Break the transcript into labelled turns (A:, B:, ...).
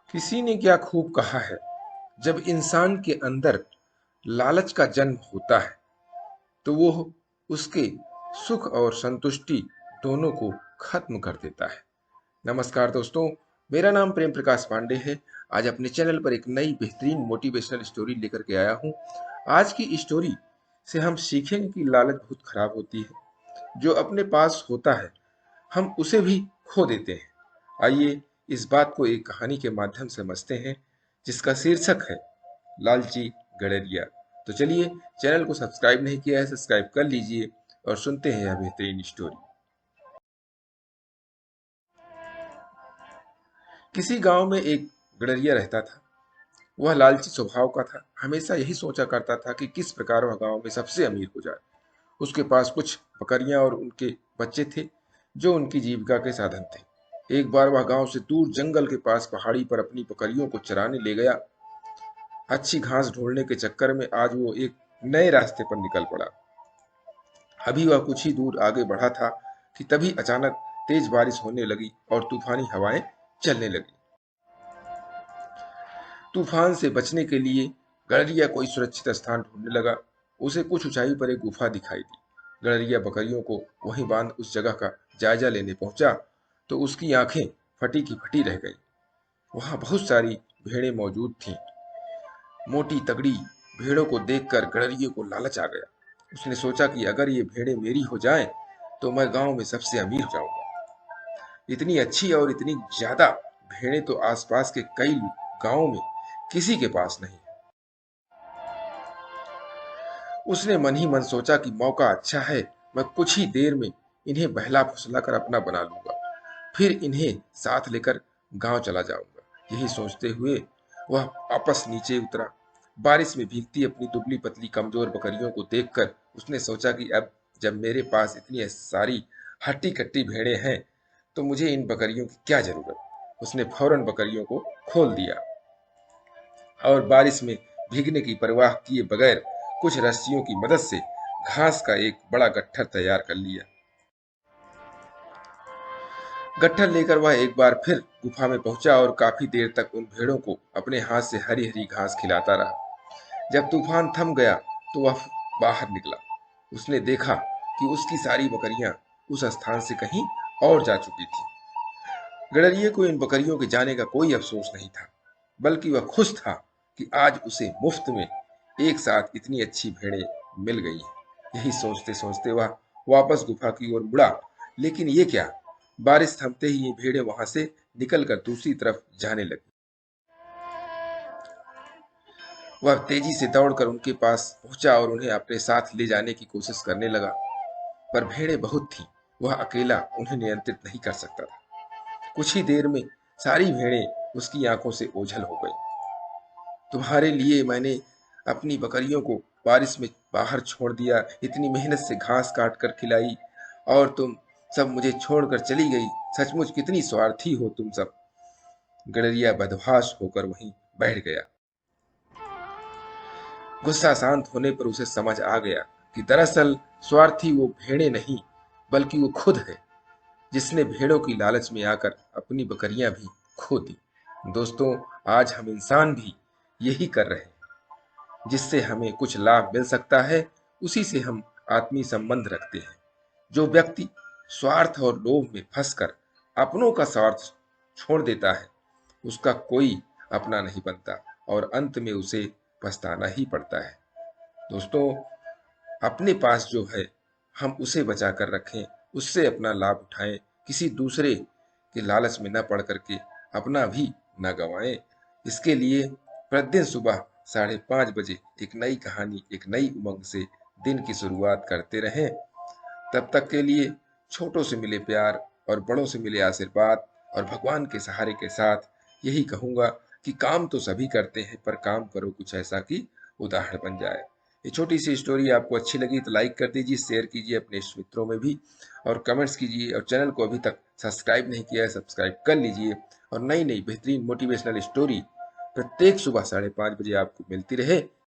A: किसी ने क्या खूब कहा है, जब इंसान के अंदर लालच का जन्म होता है तो वो उसके सुख और संतुष्टि दोनों को खत्म कर देता है। नमस्कार दोस्तों, मेरा नाम प्रेम प्रकाश पांडे है। आज अपने चैनल पर एक नई बेहतरीन मोटिवेशनल स्टोरी लेकर के आया हूँ। आज की स्टोरी से हम सीखेंगे कि लालच बहुत खराब होती है। जो अपने पास होता है हम उसे भी खो देते हैं। आइए इस बात को एक कहानी के माध्यम से समझते हैं, जिसका शीर्षक है लालची गडरिया। तो चलिए, चैनल को सब्सक्राइब नहीं किया है, सब्सक्राइब कर लीजिए और सुनते हैं यह बेहतरीन स्टोरी। किसी गांव में एक गडरिया रहता था। वह लालची स्वभाव का था। हमेशा यही सोचा करता था कि किस प्रकार वह गांव में सबसे अमीर हो जाए। उसके पास कुछ बकरियां और उनके बच्चे थे, जो उनकी जीविका के साधन थे। एक बार वह गांव से दूर जंगल के पास पहाड़ी पर अपनी बकरियों को चराने ले गया। अच्छी घास ढूंढने के चक्कर में आज वो एक नए रास्ते पर निकल पड़ा। अभी वह कुछ ही दूर आगे बढ़ा था कि तभी अचानक तेज बारिश होने लगी और तूफानी हवाएं चलने लगी। तूफान से बचने के लिए गडरिया कोई सुरक्षित स्थान ढूंढने लगा। उसे कुछ ऊंचाई पर एक गुफा दिखाई दी। गडरिया बकरियों को वहीं बांध उस जगह का जायजा लेने पहुंचा तो उसकी आंखें फटी की फटी रह गईं। वहां बहुत सारी भेड़ें मौजूद थीं। मोटी तगड़ी भेड़ों को देखकर गडरिये को लालच आ गया। उसने सोचा कि अगर ये भेड़ें मेरी हो जाएं तो मैं गांव में सबसे अमीर हो जाऊंगा। इतनी अच्छी और इतनी ज्यादा भेड़ें तो आसपास के कई गांवों में किसी के पास नहीं। उसने मन ही मन सोचा कि मौका अच्छा है, मैं कुछ ही देर में इन्हें बहला फुसला कर अपना बना लूंगा, फिर इन्हें साथ लेकर गांव चला जाऊंगा। यही सोचते हुए वह वापस नीचे उतरा। बारिश में भीगती अपनी दुबली पतली कमजोर बकरियों को देखकर उसने सोचा कि अब जब मेरे पास इतनी सारी हट्टी कट्टी भेड़ें हैं तो मुझे इन बकरियों की क्या जरूरत। उसने फौरन बकरियों को खोल दिया और बारिश में भीगने की परवाह किए बगैर कुछ रस्सियों की मदद से घास का एक बड़ा गट्ठर तैयार कर लिया। गट्ठर लेकर वह एक बार फिर गुफा में पहुंचा और काफी देर तक उन भेड़ों को अपने हाथ से हरी हरी घास खिलाता रहा। जब तूफान थम गया तो वह बाहर निकला। उसने देखा कि उसकी सारी बकरियां उस स्थान से कहीं और जा चुकी थी। गडरिये को इन बकरियों के जाने का कोई अफसोस नहीं था, बल्कि वह खुश था कि आज उसे मुफ्त में एक साथ इतनी अच्छी भेड़ें मिल गई हैं। यही सोचते सोचते वह वापस गुफा की ओर मुड़ा। लेकिन ये क्या, बारिश थमते ही ये भेड़ें वहां से निकलकर दूसरी तरफ जाने लगी। वह तेजी से दौड़कर उनके पास पहुंचा और उन्हें अपने साथ ले जाने की कोशिश करने लगा, पर भेड़ें बहुत थीं। वह अकेला उन्हें नियंत्रित नहीं कर सकता था। कुछ ही देर में सारी भेड़ें उसकी आंखों से ओझल हो गई। तुम्हारे लिए मैंने अपनी बकरियों को बारिश में बाहर छोड़ दिया, इतनी मेहनत से घास काट कर खिलाई, और तुम सब मुझे छोड़कर चली गई। सचमुच कितनी स्वार्थी हो तुम सब। गडरिया बदहवास होकर वहीं बैठ गया। गुस्सा शांत होने पर उसे समझ आ गया कि दरअसल स्वार्थी वो भेड़ें नहीं, बल्कि वो खुद है, जिसने भेड़ों की लालच में आकर अपनी बकरियां भी खो दी। दोस्तों, आज हम इंसान भी यही कर रहे हैं। जिससे हमें कुछ लाभ मिल सकता है, उसी से हम आत्मीय संबंध रखते हैं। जो व्यक्ति स्वार्थ और लोभ में फंसकर अपनों का स्वार्थ छोड़ देता है, उसका कोई अपना नहीं बनता और अंत में उसे पछताना ही पड़ता है। दोस्तों, अपने पास जो है हम उसे बचा कर रखें, उससे अपना लाभ उठाएं, किसी दूसरे के लालच में न पड़ करके अपना भी न गंवाएं। इसके लिए प्रतिदिन सुबह 5:30 बजे एक नई कहानी, एक नई उमंग से दिन की शुरुआत करते रहें। तब तक के लिए छोटों से मिले प्यार और बड़ों से मिले आशीर्वाद और भगवान के सहारे के साथ यही कहूंगा कि काम तो सभी करते हैं, पर काम करो कुछ ऐसा कि उदाहरण बन जाए। ये छोटी सी स्टोरी आपको अच्छी लगी तो लाइक कर दीजिए, शेयर कीजिए अपने मित्रों में भी, और कमेंट्स कीजिए। और चैनल को अभी तक सब्सक्राइब नहीं किया है, सब्सक्राइब कर लीजिए। और नई नई बेहतरीन मोटिवेशनल स्टोरी प्रत्येक सुबह 5:30 बजे आपको मिलती रहे,